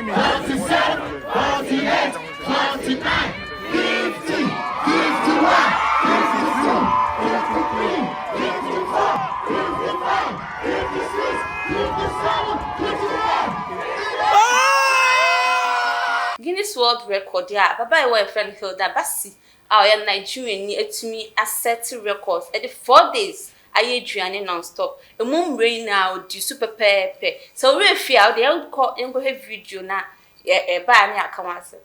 47, 48, 49, 50, 51, 52, 53, 54, 55, 56, 57, 58. Guinness World Record, yeah. Baba, your friend Hilda Baci, our Nigerian, to me, a set records at the 4 days. Ayisha non-stop. A moon rain now, do super pepe. So we feel the old call and go have video now. A bar near Kamasa.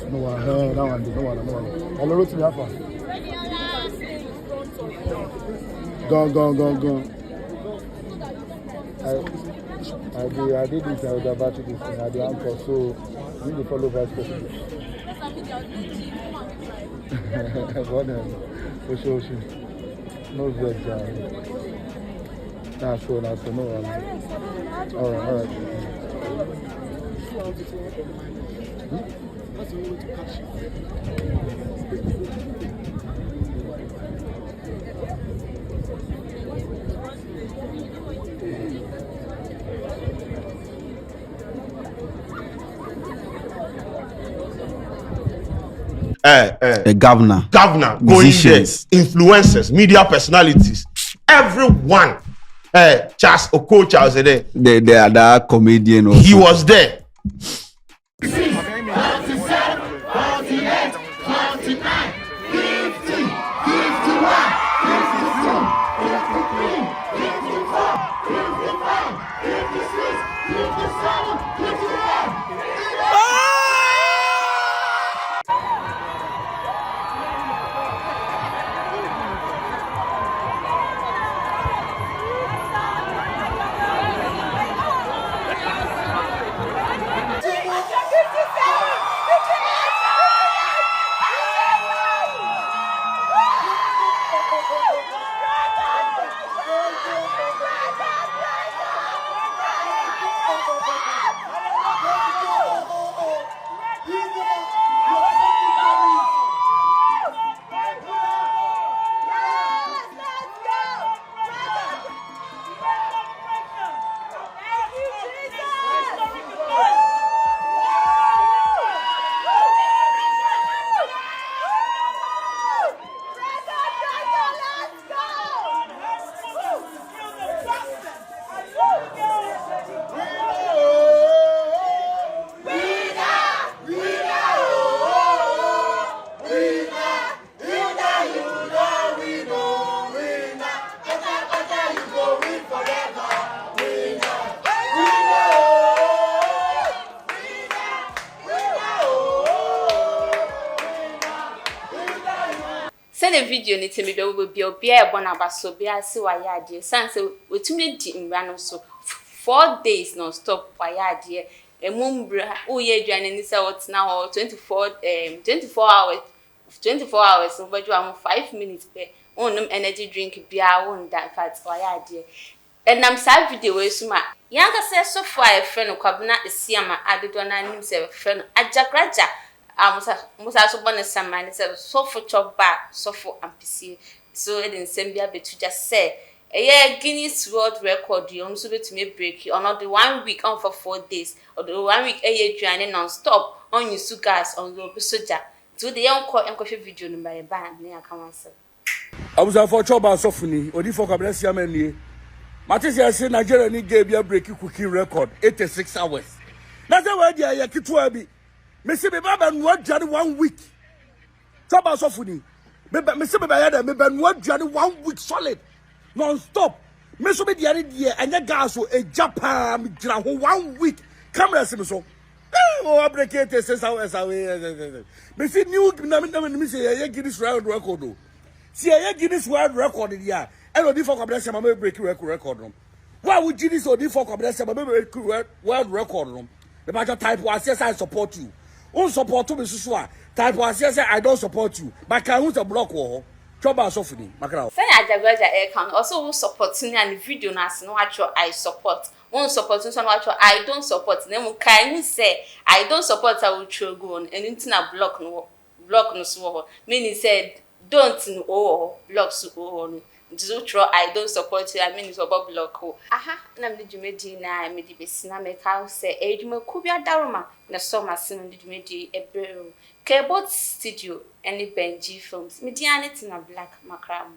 No one. On the road to Jaffa. Go. I did this Hilda Baci this thing. I did anchor, so you need to follow vice president. No veg. That's so no one. All right. That's the way to catch a governor, musicians, going there, influencers, media personalities, everyone. Charles Okocha was there. The other comedian also. He was there. 47, 48, 49, 50, 51, 52, 53, 54, 55, 56, 57, 58. Send a video ni temi be be obi e bona baso bi ase wa ya ade sanse wetumi di mra so 4 days non stop wa ya ade emumbra o ye aduane ni se wotna ho 24 hours over do am 5 minutes pe onum energy drink bia won da fat wa ya ade enam sa video we suma yanga se so for a friend kwabna esiama adedo na nim se friend Ajagurajah Musa so bonus samani so for chop back so for ampisi so it in Sambia betu just say Guinness World Record you so to me break on the 1 week on for 4 days or the 1 week journey non-stop on you gas on the soja to the young call and coffee video number a band near council. I was for chop back so funny or for Cabresia Many. Matisia said Nigeria need gave you a break cookie record 86 hours. That's the way you keep to be. Messi be baba no dware 1 week. Toba so funi. Messi be ya da me be no dware 1 week solid. Non stop. Messi be diare die anya gas so e Japan me gira ho 1 week. Camera se me so. Oh break 86 hours away. Messi new na me say ya Guinness World Record o. See ya Guinness World Record dia. E no di for Cabresia ma me break record no. Why would Guinness o di for Cabresia ma me break world record no. The matter type was yes I support you. Un support me so type was yes I don't support you. But can who's a block war? Choba sofuni makra. Say Ajagurajah can also supporting and video na no actual I support. One supporting some actual I don't support. Then can you say I don't support I will throw go on and into na block no so. Meaning said don't no block so. Zutro I don't support you. I mean it's about block. Aha, na me djumedi na me di besi na me ka say edwuma ku bia daroma na so masin no djumedi ebreu. Keyboard studio any Benji films. Me di ane na black makram.